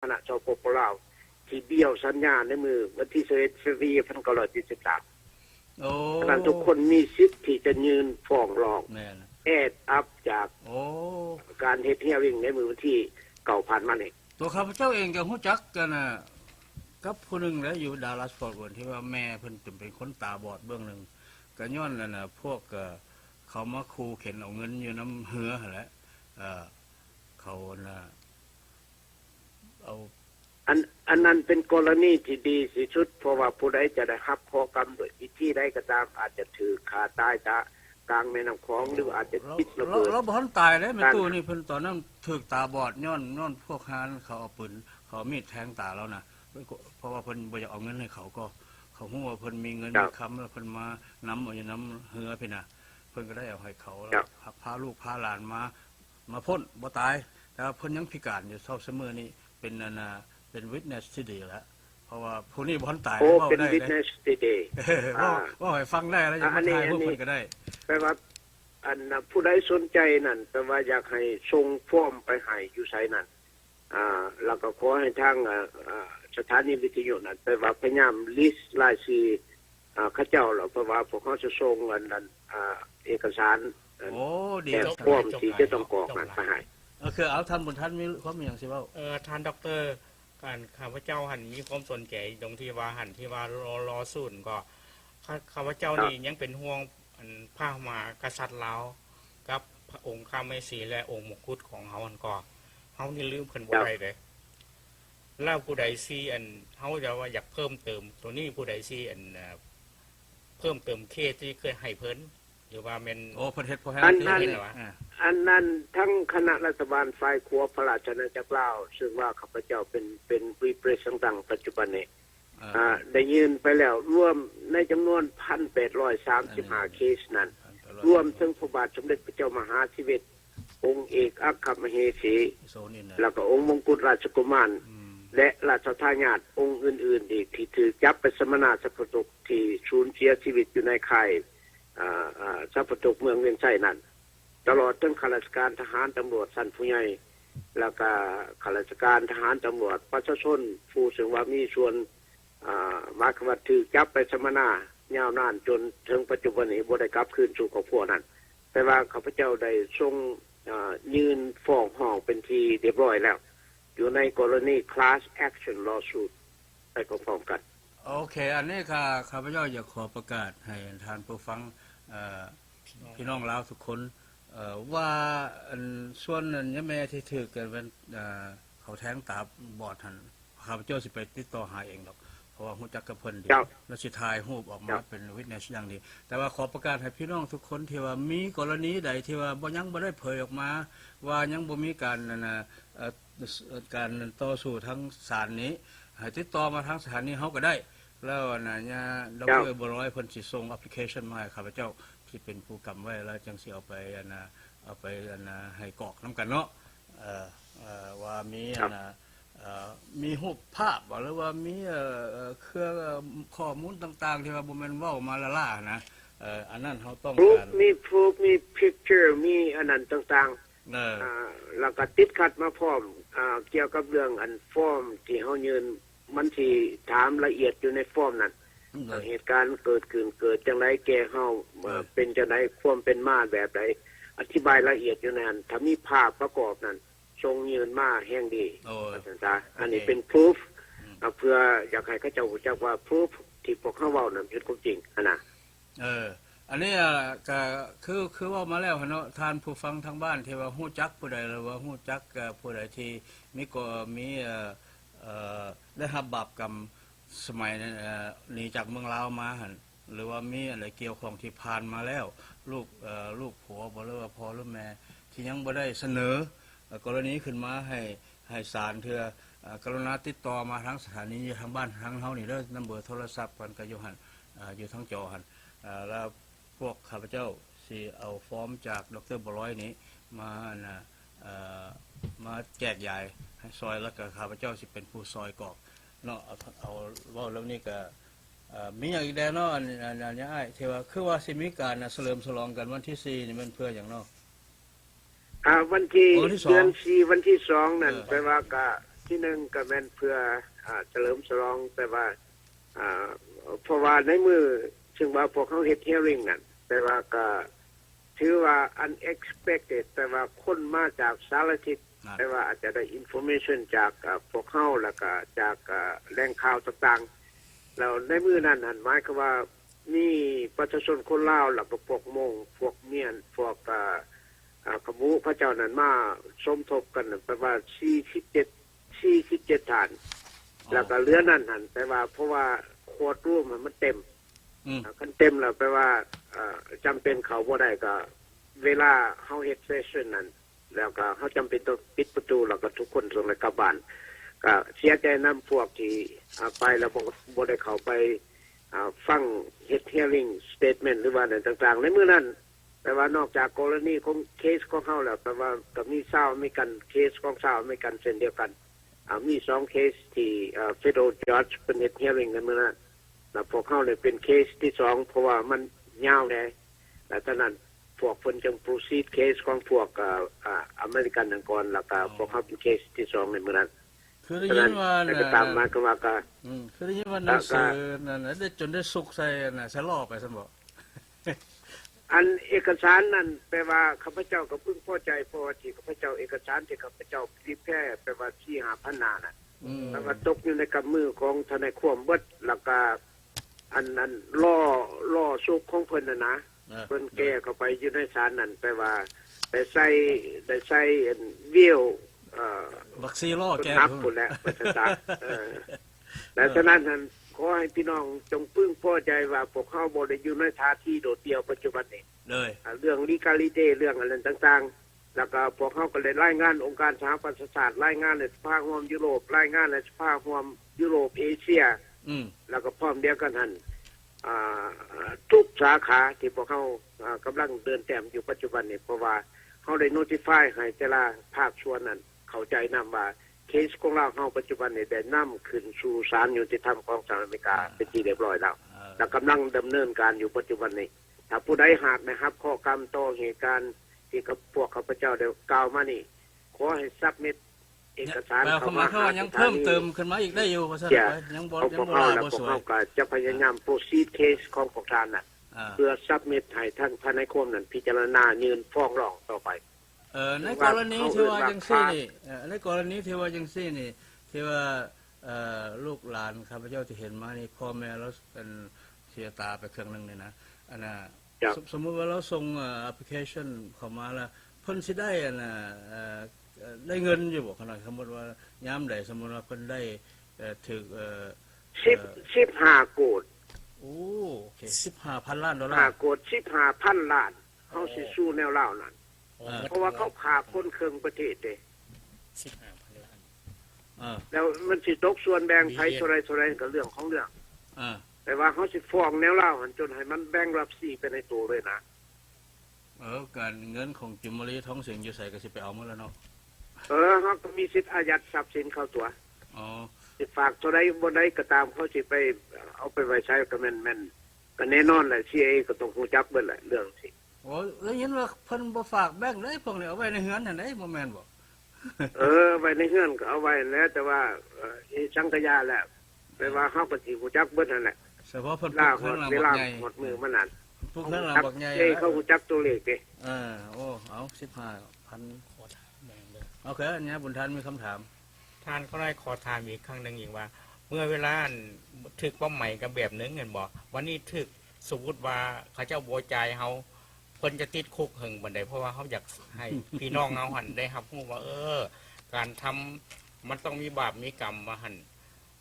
คณะสปปลาวที่เบี้ยวสัญญาในมือวันที่11 1973โอ้ฉะนั้นทุกคนมีสิทธิ์ที่จะยืนฟ้องร้องแอดอัพจากการเฮ็ดเฮียริ่งในมือวันที่เก่าผ่านมานี่ตัวข้าพเจ้าเองก็ฮู้จักกันน่ะกับผู้นึงแล้วอยู่ดาลัสฟอร์ตเวิร์ธที่ว่าแม่เพิ่นเป็นคนตาบอดเบื้องนึงก็ย้อนนั่นน่ะพวกเขามาคูเข็นเอาเงินอยู่น้ำเหือหั่นแหละเขาน่ะเอาอันนั้นเป็นกรณีที่ดีที่สุดเพราะว่าผู้ใดจะได้รับข้อกรรมโดยวิธีใดก็ตามอาจจะถือขาตายจากกลางแม่น้ำคลองหรืออาจจะคิดระเบิดเราบ่ทันตายเด้แม่ตู้นี่เพิ่นตอนนั้นถูกตาบอดย้อนพวกหานเขาเอาปืนเขามีดแทงตาแล้วนะเพราะว่าเพิ่นบ่อยากเอาเงินให้เขาก็เขาฮู้ว่าเพิ่นมีเงินมีค้ำแล้วเพิ่นมานำเอาอยู่น้ำเหือพี่น่ะเพิ่นก็ได้เอาให้เขาแล้วพาลูกพาหลานมาพ้นบ่ตายแต่เพิ่นยังพิการอยู่เสมอนี่เป็นนั่นน่ะเป็นวิทเนสที่ดีแล้วเพราะว่าผู้นี้บ่ทันตายเว้าได้เป็นวิทเนสที่ดีว่าให้ฟังได้แล้วยังมาทายพวกเพิ่นก็ได้แปลว่าอันผู้ใดสนใจนั่นแปลว่าอยากให้ส่งฟอร์มไปให้อยู่ไสนั่นแล้วก็ขอให้ทางสถานีวิทยุนั่นแปลว่าพยายามลิสต์รายชื่อเขาเจ้าแล้วเพราะว่าพวกเขาจะส่งอันนั้นเอกสารโอ้ดีฟอร์มที่จะต้องกรอกนั่นไปให้คือเอาท่านบุญท่านมีความมีหยังสิเว้าท่านดร.การข้าพเจ้าหันมีความสนใจตรงที่ว่าหันที่ว่ารอศูนย์ก็ข้าพเจ้านี่ยังเป็นห่วงพระมหากษัตริย์ลาวกับพระองค์ข้าแม่ศรีและองค์มกุฎของเฮาอันก็เฮานี่ลืมเพิ่นบ่ได้เด้แล้วผู้ใดสิเฮาจะว่าอยากเพิ่มเติมตัวนี้ผู้ใดสิเพิ่มเติมเขตที่เคยให้เพิ่นหรือว่าแม่นโอ้ประเทศพอให้อันนั้นทั้งคณะรัฐบาลฝ่ายขัวพระราชอาณาจักรลาวซึ่งว่าข้าพเจ้าเป็นรีเพรสต่างปัจจุบันนี้ได้ยืนไปแล้วรวมในจำนวน 1,835 เคสนั้นรวมถึงพระบาทสมเด็จพระเจ้ามหาธิเบศรองค์เอกอัครมเหสีแล้วก็องค์มงกุฎราชกุมารและราชทายาทองค์อื่นๆอีกที่ถือจับไปสมณศักดิ์ตุกที่สูญเสียชีวิตอยู่ในค่ายสัพตุกเมืองเวียงไส้นั้นตลอดถึงข้าราชการทหารตำรวจชั้นผู้ใหญ่แล้วก็ข้าราชการทหารตำรวจประชาชนผู้ซึ่งว่ามีส่วนมาคำว่าถือจับไปสมณะยาวนานจนถึงปัจจุบันนี้บ่ได้กลับคืนสู่ครอบครัวนั้นแต่ว่าข้าพเจ้าได้ส่งยืนฟ้องร้องเป็นที่เรียบร้อยแล้วอยู่ในกรณี class action lawsuit ไปพร้อมๆกันโอเคอันนี้ข้าพเจ้าอยากขอประกาศให้ท่านผู้ฟังพี่น้องลาวทุกคนว่าส่วนนั้นยะแม่ที่ถือกันเป็นเขาแท้งตาบอดหั่นข้าพเจ้าสิไปติดต่อหาเองดอกเพราะว่าฮู้จักกับเพิ่นดีแล้วสิถ่ายรูปออกมาเป็นวิทเนสอย่างดีแต่ว่าขอประกาศให้พี่น้องทุกคนที่ว่ามีกรณีใดที่ว่ายังบ่ได้เผยออกมาว่ายังบ่มีการการต่อสู้ทั้งศาลนี้ให้ติดต่อมาทางสถานีเฮาก็ได้แล้วน่ะดร.บ่ร้อยเพิ่นสิส่งแอปพลิเคชันมาให้ข้าพเจ้าที่เป็นผู้กำไว้แล้วจังสิเอาไปให้กรอกนำกันเนาะว่ามีมีรูปภาพหรือว่ามีเครื่องข้อมูลต่างๆที่ว่าบ่แม่นเว้ามาล่าๆนะอันนั้นเฮาต้องการมี proof มี picture มีอันนั้นต่างๆแล้วก็ติดขัดมาพร้อมเกี่ยวกับเรื่องอันฟอร์มที่เฮายื่นมันสิถามละเอียดอยู่ในฟอร์มนั้นเหตุการณ์เกิดจังได๋แก่เฮาเป็นจังได๋ความเป็นมาแบบใดอธิบายละเอียดอยู่นั้นถ้ามีภาพประกอบนั้นทรงยืนมาแห่งดีอันนี้เป็น proof เพื่ออยากให้เขาเจ้ารู้จักว่า proof ที่พวกเขาเว้านั้นเป็นความจริงนะอันนี้ก็คือเว้ามาแล้วเนาะท่านผู้ฟังทางบ้านที่ว่าฮู้จักผู้ใดหรือว่าฮู้จักผู้ใดที่มีได้รับบาปกรรมสมัยนั้นหนีจากเมืองลาวมาหั่นหรือว่ามีอะไรเกี่ยวข้องที่ผ่านมาแล้วลูกผัวบ่หรือว่าพ่อหรือแม่ที่ยังบ่ได้เสนอกรณีขึ้นมาให้ศาลเทื่อกรุณาติดต่อมาทางสถานีทางบ้านทางเฮานี่เด้อนำเบอร์โทรศัพท์กันก็อยู่หั่นอยู่ทางจอหั่นแล้วพวกข้าพเจ้าสิเอาฟอร์มจากดร.บ่ร้อยนี้มาแจกจ่ายให้ซอยแล้วก็ข้าพเจ้าสิเป็นผู้ซอยกรอกเนาะเอาเว้าแล้วนี่ก็มีหยังอีกแน่เนาะอันนี้อ้ายที่ว่าคือว่าสิมีการเฉลิมฉลองกันวันที่4นี่มันเพื่อหยังเนาะวันที่เดือน4วันที่2นั่นแปลว่าก็ ที่หนึ่งก็แม่นเพื่อเฉลิมฉลองแต่ว่าเพราะว่าในมือซึ่งว่าพวกเขาเฮ็ด hearing นั่นแต่ว่าก็ถือว่า unexpected แต่ว่าคนมาจากสารทิศแต่ว่าอาจจะได้ information จากพวกเขาแล้วก็จากแหล่งข่าวต่างๆแล้วในมือนั้นหันหมายความว่ามีประชาชนคนลาวแล้วก็พวกมงพวกเมียนพวกขมูพระเจ้านั้นมาสมทบกันประมาณ47ฐานแล้วก็เหลือนั่นหันแต่ว่าเพราะว่าโคตรร่วมมันเต็มคันเต็มแล้วแปลว่าจำเป็นเขาบ่ได้ก็เวลาเฮาเฮ็ดเซสชั่นนั้นแล้วก็เฮาจำเป็นต้องปิดประตูแล้วก็ทุกคนส่งกลับบ้านก็เสียใจนํพวกที่ไปแล้วบ่ได้เข้าไปฟังเฮ็ด hearing statement หรือว่าอะไรต่างๆในมื้อนั้นแต่ว่านอกจากกรณีของเคสของเฮาแล้วแต่ว่าก็มีชาวอเมริกันเคสของชาวอเมริกันเช่นเดียวกันมี2เคสที่federal judge เป็นเฮ็ด hearing กันมื้อนั้นแล้วพวกเฮาเนี่ยเป็นเคสที่2เพราะว่ามันยาวแน่แต่ฉะนั้นพวกเพิ่นจึง proceed เคสของพวกอเมริกันนั่นก่อนแล้วก็พวกเฮาเป็นเคสที่2ในมื้อนั้นคือได้ยินว่าก็ตามมาก็ว่าก็คือได้ยินว่าหนังสือนั่นได้จนได้สุกใส่น่ะสลอไปซั่นบ่อันเอกสารนั้นแปลว่าข้าพเจ้าก็พึงพอใจเพราะว่าที่ข้าพเจ้าเอกสารที่ข้าพเจ้าพิแพร่แปลว่า4-5,000 หน้าน่ะแล้วก็ตกอยู่ในกำมือของทนายความเบิดแล้วก็อันนั้นล่อสุกของเพิ่นน่ะนะเพิ่นแก้เข้าไปอยู่ในศาลนั่นแปลว่าได้ใส่วิวบักซีล้อแก้พุ่นแหละประชาชนและฉะนั้นท่านขอให้พี่น้องจงพึงพอใจว่าพวกเขาบ่ได้อยู่ในท่าที่โดดเดี่ยวปัจจุบันนี้เลยเรื่อง legality เรื่องอะไรต่างๆแล้วก็พวกเขาก็เลยรายงานองค์การสหประชาชาติรายงานในสภาร่วมยุโรปรายงานในสภาร่วมยุโรปเอเชียแล้วก็พร้อมเดียวกันหั่นทุกสาขาที่พวกเขากำลังเดินแต้มอยู่ปัจจุบันนี้เพราะว่าเขาได้ notify ให้แต่ละภาคส่วนนั้นเข้าใจนํว่าเคสของเราเฮาปัจจุบันนี้ได้นํขึ้นสู่ศาลยุติธรรมของสหรัฐอเมริกาเป็นที่เรียบร้อยแล้วและกำลังดำเนินการอยู่ปัจจุบันนี้ถ้าผู้ใดหากนะครับข้อกรรมต่อเหตุการณ์ที่กับพวกข้าพเจ้าได้กล่าวมานี่ขอให้ซับมิตเอกสารเข้ามาเขายังเพิ่มเติมขึ้นมาอีกได้อยู่ว่าซั่นยังบ่สวยเฮาก็จะพยายาม proceed case ของพวกท่านน่ะเพื่อซับมิตให้ทางทนายความนั้นพิจารณายื่นฟ้องร้องต่อไปในกรณีที่ว่าจังซี่นี่ในกรณีที่ว่าจังซี่นี่ที่ว่าลูกหลานข้าพเจ้าที่เห็นมานี่พ่อแม่เราเป็นเสียตาไปเครื่องนึงนี่นะอันน่ะสมมุติว่าเราส่งแอปพลิเคชันเข้ามาแล้วเพิ่นสิได้อันน่ะได้เงินอยู่บ่ขนาดสมมุติว่ายามใดสมมุติว่าเพิ่นได้ถึก15โกดโอ้โอเค$15,000 ล้าน5โกด15,000 ล้านเฮาสิสู้แนวลาวนั่นเพราะว่าเขาฆ่าคนครึ่งประเทศเด้15,000 ล้านแล้วมันสิตกส่วนแบ่งไผเท่าไรก็เรื่องของเรื่องแต่ว่าเขาสิฟ้องแนวลาวจนให้มันแบ่งรับสิไปในตัวเลยนะการเงินของจิมมรีท้องเสียงอยู่ใส่ก็สิไปเอาหมดแล้วเนาะเฮาก็มีสิทธิ์อายัดทรัพย์สินเข้าตัวสิฝากเท่าใดบ่ได้ก็ตามเขาสิไปเอาไปไว้ใช้ก็แม่นก็แน่นอนแหละ CIA ก็ต้องฮู้จักเบิดแหละเรื่องสิโอ้แล้วเห็นว่าเพิ่นบ่ฝากแบงค์เลยพวกนี้เอาไว้ในเฮือนนั่นได้บ่แม่นบ่ไว้ในเฮือนก็เอาไว้แล้วแต่ว่าสังขยาแหละแปลว่าเฮาก็สิฮู้จักเบิดนั่นแหละเฉพาะเพิ่นปลูกเครื่องรางบักใหญ่หมดมือมันนั่นปลูกเครื่องรางบักใหญ่เขาฮู้จักตัวเลขเด้โอ้เอา15,000ขอถามแม่งเด้อโอเคอันนี้บุญทันมีคำถามท่านก็ได้ขอถามอีกครั้งนึงอีกว่าเมื่อเวลาถึกว่าใหม่กับแบบนึงเห็นบ่วันนี้ถึกสมมุติว่าเขาเจ้าบ่จ่ายเฮาเพิ่นจะติดคุกหึงบันไดเพราะว่าเขาอยากให้พี่น้องเฮาหันได้รับรู้ว่าการทำมันต้องมีบาปมีกรรมมาหัน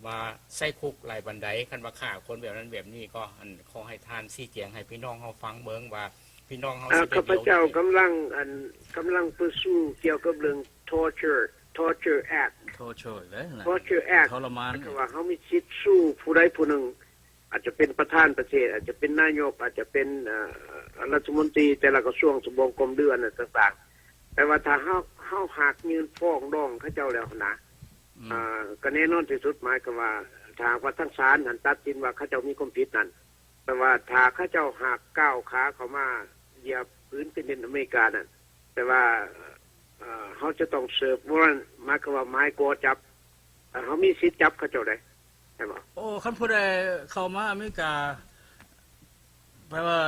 ว่าใส่คุกหลายบันไดคันว่าฆ่าคนแบบนั้นแบบนี้ก็ขอให้ทานชี้แจงให้พี่น้องเฮาฟังเบิ่งว่าพี่น้องเฮาข้าพเจ้ากำลังประชุมเกี่ยวกับเรื่อง torture act torture เลยนะ torture act ทรมานว่าเขามีสิทธิ์สู้ผู้ใดผู้หนึ่งอาจจะเป็นประธานประเทศอาจจะเป็นนายกอาจจะเป็นรัฐมนตรีแต่ละกระทรวงสมบงกรมเดือนต่างๆแต่ว่าถ้าเฮาหากยื่นฟ้องร้องเขาเจ้าแล้วนะก็แน่นอนที่สุดหมายความว่าถ้าว่าทั้งศาลหันตัดสินว่าเขาเจ้ามีความผิดนั้นแต่ว่าถ้าเขาเจ้าหากก้าวขาเข้ามาเหยียบพื้นแผ่นดินอเมริกานั่นแต่ว่าเขาจะต้องเสิร์ฟวอรันต์หมายความว่าหมายกอจับ เขามีสิทธิ์จับเขาเจ้าได้ใช่บ่ โอ้คันผู้ใดเข้ามาอเมริกาแปลว่า